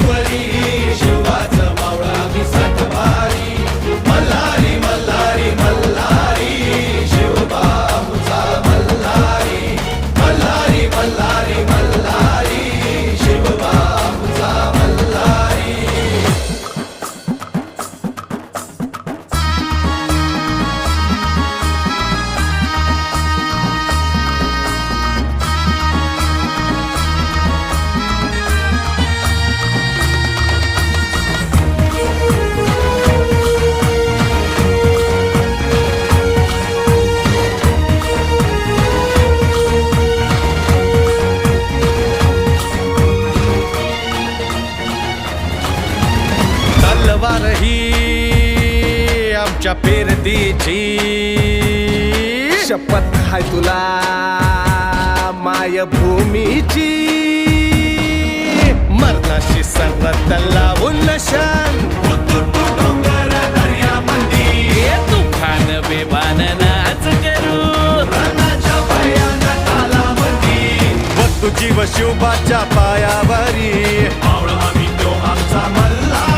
परी शिवाचं मावळा आम्ही सातबारी मल्हारी मल्हारी मल्हारी शिवबा आमचा मल्हारी मल्हारी मल्हारी मल्हारी शिवबा आमचा मल्हारी. तलवार ही आमच्या पेरदीची शपथ हाय तुला मायभूमीची मरणाशी सर्वत लावून नशन डोंगर दर्यामंदी तुफान बेबान नाच करू रणाच्या भयानक तालामंदी बघ तुझी व शिवबाच्या पायावरी मावळा आम्ही तो आमचा मल्हारी